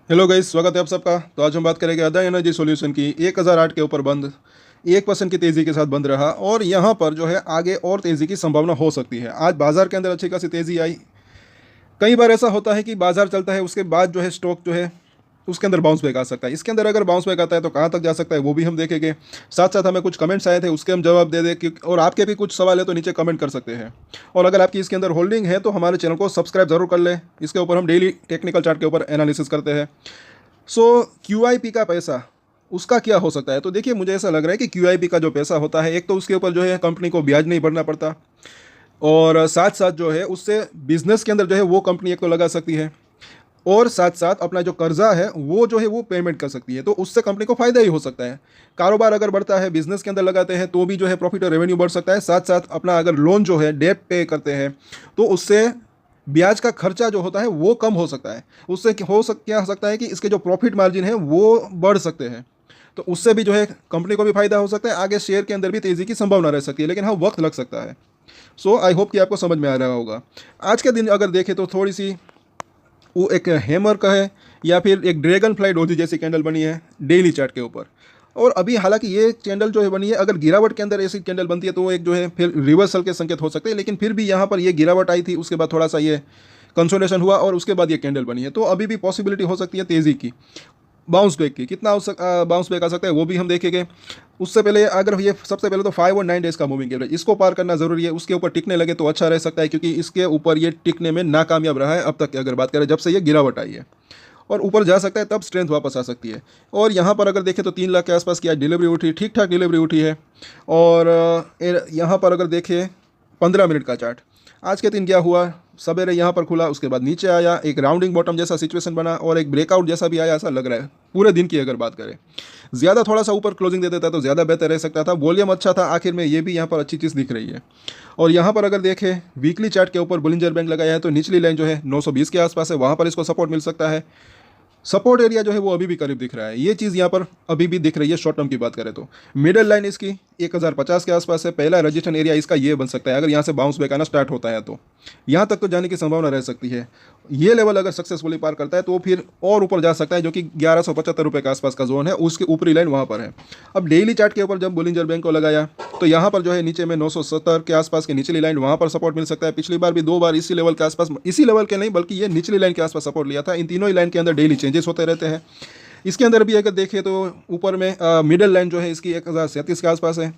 Hello guys, स्वागत है आप सबका। तो आज हम बात करेंगे अदा एनर्जी सॉल्यूशन की। 1008 के ऊपर बंद 1% की तेज़ी के साथ बंद रहा और यहाँ पर जो है आगे और तेज़ी की संभावना हो सकती है। आज बाजार के अंदर अच्छी खासी तेज़ी आई। कई बार ऐसा होता है कि बाजार चलता है, उसके बाद जो है स्टॉक जो है उसके अंदर बाउंस बैक आ सकता है। इसके अंदर अगर बाउंस बैक आता है तो कहाँ तक जा सकता है वो भी हम देखेंगे। साथ साथ हमें कुछ कमेंट्स आए थे, उसके हम जवाब दे दें कि और आपके भी कुछ सवाल है तो नीचे कमेंट कर सकते हैं। और अगर आपकी इसके अंदर होल्डिंग है तो हमारे चैनल को सब्सक्राइब जरूर कर लें। इसके ऊपर हम डेली टेक्निकल चार्ट के ऊपर एनालिसिस करते हैं। सो QIP का पैसा उसका क्या हो सकता है? तो देखिए, मुझे ऐसा लग रहा है कि QIP का जो पैसा होता है, एक तो उसके ऊपर जो है कंपनी को ब्याज नहीं भरना पड़ता और साथ साथ जो है उससे बिजनेस के अंदर जो है वो कंपनी एक तो लगा सकती है और साथ साथ अपना जो कर्जा है वो जो है वो पेमेंट कर सकती है। तो उससे कंपनी को फायदा ही हो सकता है। कारोबार अगर बढ़ता है, बिजनेस के अंदर लगाते हैं तो भी जो है प्रॉफिट और रेवेन्यू बढ़ सकता है। साथ साथ अपना अगर लोन जो है डेट पे करते हैं तो उससे ब्याज का खर्चा जो होता है वो कम हो सकता है। उससे क्या हो सकता है कि इसके जो प्रॉफिट मार्जिन है वो बढ़ सकते हैं। तो उससे भी जो है कंपनी को भी फायदा हो सकता है। आगे शेयर के अंदर भी तेज़ी की संभावना रह सकती है, लेकिन हाँ, वक्त लग सकता है। सो आई होप कि आपको समझ में आ रहा होगा। आज के दिन अगर देखें तो थोड़ी सी वो एक हैमर का है या फिर एक ड्रैगन फ्लाई डोजी जैसी कैंडल बनी है डेली चार्ट के ऊपर। और अभी हालांकि ये कैंडल जो है बनी है, अगर गिरावट के अंदर ऐसी कैंडल बनती है तो वो एक जो है फिर रिवर्सल के संकेत हो सकते हैं। लेकिन फिर भी यहाँ पर ये गिरावट आई थी, उसके बाद थोड़ा सा ये कंसोलेशन हुआ और उसके बाद ये कैंडल बनी है। तो अभी भी पॉसिबिलिटी हो सकती है तेज़ी की, बाउंस बैक की। कितना बाउंस बैक आ सकता है वो भी हम देखेंगे। उससे पहले अगर ये सबसे पहले तो 5 और 9 डेज का मूविंग एवरेज, इसको पार करना जरूरी है। उसके ऊपर टिकने लगे तो अच्छा रह सकता है, क्योंकि इसके ऊपर ये टिकने में नाकामयाब रहा है अब तक की अगर बात करें, जब से ये गिरावट आई है। और ऊपर जा सकता है तब स्ट्रेंथ वापस आ सकती है। और यहाँ पर अगर देखें तो 3 लाख के आसपास की आज डिलीवरी उठी, ठीक ठाक डिलीवरी उठी है। और यहाँ पर अगर देखें 15 मिनट का चार्ट, आज के दिन क्या हुआ, सवेरे यहाँ पर खुला, उसके बाद नीचे आया, एक राउंडिंग बॉटम जैसा सिचुएशन बना और एक ब्रेकआउट जैसा भी आया, ऐसा लग रहा है। पूरे दिन की अगर बात करें, ज़्यादा थोड़ा सा ऊपर क्लोजिंग दे देता तो ज़्यादा बेहतर रह सकता था। वॉल्यूम अच्छा था आखिर में, ये भी यहाँ पर अच्छी चीज़ दिख रही है। और यहाँ पर अगर देखें वीकली चार्ट के ऊपर बुलिंजर बैंड लगाया है तो निचली लाइन जो है 920 के आसपास है, वहाँ पर इसको सपोर्ट मिल सकता है। सपोर्ट एरिया जो है वो अभी भी करीब दिख रहा है। ये चीज़ यहाँ पर अभी भी दिख रही है शॉर्ट टर्म की बात करें तो। मिडल लाइन इसकी 1050 के आसपास है। पहला रजिस्ट्रेशन एरिया इसका ये बन सकता है अगर यहाँ से बाउंस बैक आना स्टार्ट होता है तो। यहाँ तक तो जाने की संभावना रह सकती है। ये लेवल अगर सक्सेसफुली पार करता है तो फिर और ऊपर जा सकता है, जो कि 1175 रुपये के आसपास का जोन है, उसकी ऊपरी लाइन वहाँ पर है। अब डेली चार्ट के ऊपर जब बुलिंजर बैंक को लगाया तो यहाँ पर जो है नीचे में 970 के आसपास की निचली लाइन, वहाँ पर सपोर्ट मिल सकता है। पिछली बार भी 2 बार इसी लेवल के आसपास, इसी लेवल के नहीं बल्कि ये निचली लाइन के आसपास सपोर्ट लिया था। इन तीनों ही लाइन के अंदर डेली चेंजेस होते रहते हैं। इसके अंदर भी अगर देखें तो ऊपर में मिडल लाइन जो है इसकी 1037 के आसपास है,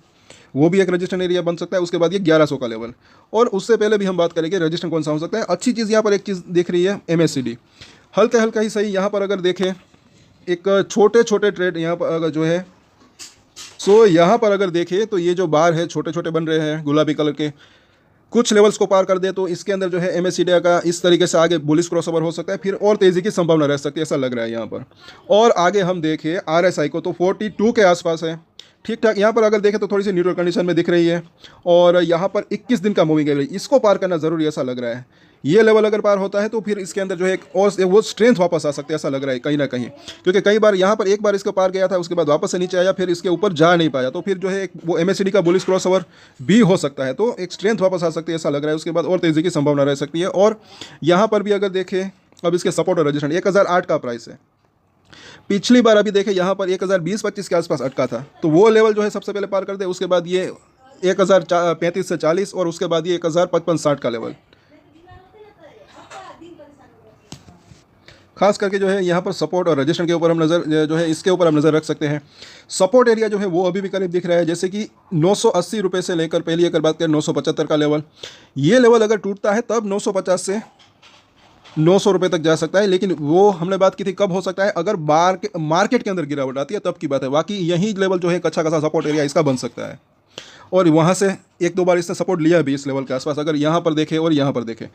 वो भी एक रजिस्ट्रेशन एरिया बन सकता है। उसके बाद ये 1100 का लेवल। और उससे पहले भी हम बात करेंगे रजिस्ट्रेशन कौन सा हो सकता है। अच्छी चीज़ यहाँ पर एक चीज़ दिख रही है, MACD हल्का हल्का ही सही यहाँ पर अगर देखें, एक छोटे छोटे ट्रेड यहाँ पर अगर जो है, सो यहाँ पर अगर देखें तो ये जो बार है छोटे छोटे बन रहे हैं गुलाबी कलर के, कुछ लेवल्स को पार कर दे तो इसके अंदर जो है MACD का इस तरीके से आगे बुलिश क्रॉसओवर हो सकता है, फिर और तेज़ी की संभावना रह सकती है, ऐसा लग रहा है यहाँ पर। और आगे हम देखें RSI को तो 42 के आसपास है, ठीक ठाक। यहाँ पर अगर देखें तो थोड़ी सी न्यूट्रल कंडीशन में दिख रही है। और यहाँ पर 21 दिन का मूविंग एवरेज, इसको पार करना जरूरी ऐसा लग रहा है। ये लेवल अगर पार होता है तो फिर इसके अंदर जो है एक और वो स्ट्रेंथ वापस आ सकती है, ऐसा लग रहा है कहीं ना कहीं। क्योंकि कई बार यहाँ पर एक बार इसको पार गया था, उसके बाद वापस से नीचे आया, फिर इसके ऊपर जा नहीं पाया, तो फिर जो है एक वो MACD का बुलिश क्रॉसओवर भी हो सकता है, तो एक स्ट्रेंथ वापस आ सकती है, ऐसा लग रहा है। उसके बाद और तेज़ी की संभावना रह सकती है। और यहाँ पर भी अगर देखें, अब इसके सपोर्ट और रजिस्ट्रेशन 1008 का प्राइस है। पिछली बार अभी देखें यहाँ पर 1020-25 के आसपास अटका था, तो वो लेवल जो है सबसे पहले पार कर दे। उसके बाद ये 1035 से 40 और उसके बाद ये 1055-60 का लेवल, खास करके जो है यहाँ पर सपोर्ट और रजिस्ट्रेशन के ऊपर हम नज़र जो है इसके ऊपर हम नज़र रख सकते हैं। सपोर्ट एरिया जो है वो अभी भी करीब दिख रहा है, जैसे कि 980 रुपये से लेकर पहली अगर बात करें 975 का लेवल, ये लेवल अगर टूटता है तब 950 से 900 रुपये तक जा सकता है। लेकिन वो हमने बात की थी कब हो सकता है, अगर मार्केट के अंदर गिरावट आती है तब की बात है। बाकी यही लेवल जो है एक अच्छा खासा सपोर्ट एरिया इसका बन सकता है। और वहाँ से 1-2 बार इसने सपोर्ट लिया भी इस लेवल के आसपास, अगर यहाँ पर देखें और यहाँ पर देखें।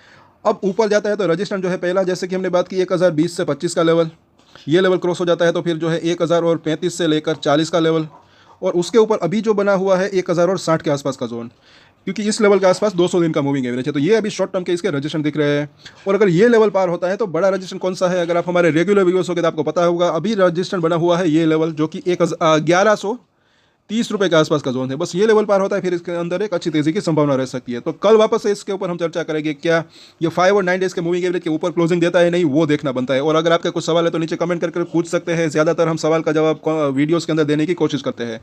अब ऊपर जाता है तो रजिस्ट्रेशन जो है पहला, जैसे कि हमने बात की 1020 से 25 का लेवल, ये लेवल क्रॉस हो जाता है तो फिर जो है 1035 से लेकर 40 का लेवल। और उसके ऊपर अभी जो बना हुआ है 1060 के आसपास का जोन, क्योंकि इस लेवल के आसपास 200 दिन का मूविंग एवरेज है, तो ये अभी शॉर्ट टर्म के इसके रजिस्ट्रेशन दिख रहे हैं। और अगर ये लेवल पार होता है तो बड़ा रजिस्ट्रेशन कौन सा है, अगर आप हमारे रेगुलर व्यूअर्स हो गए तो आपको पता होगा। अभी रजिस्ट्रेशन बना हुआ है ये लेवल, जो कि 1100 30 रुपये के आसपास का जोन है, बस ये लेवल पार होता है फिर इसके अंदर एक अच्छी तेजी की संभावना रह सकती है। तो कल वापस से इसके ऊपर हम चर्चा करेंगे, क्या ये 5 और 9 डेज के मूविंग एवरेज के ऊपर क्लोजिंग देता है नहीं, वो देखना बनता है। और अगर आपका कुछ सवाल है तो नीचे कमेंट करके पूछ सकते हैं, ज़्यादातर हम सवाल का जवाब वीडियोस के अंदर देने की कोशिश करते हैं।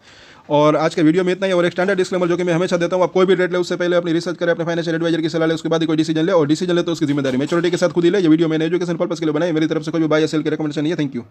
और आज के वीडियो में इतना ही। और एक स्टैंडर्ड डिस्क्लेमर जो कि मैं हमेशा देता हूँ, आप कोई भी ट्रेड ले उससे पहले अपनी रिसर्च करें, अपने फाइनेंशियल एडवाइजर की सलाह ले, उसके बाद ही कोई डिसीजन ले, और डिसीजन ले तो उसकी जिम्मेदारी मैच्योरिटी के साथ खुद ही ले। ये वीडियो मैंने एजुकेशन पर्पस के लिए बनाई, मेरी तरफ से कोई भी बाय या सेल की रिकमेंडेशन नहीं है। Thank you.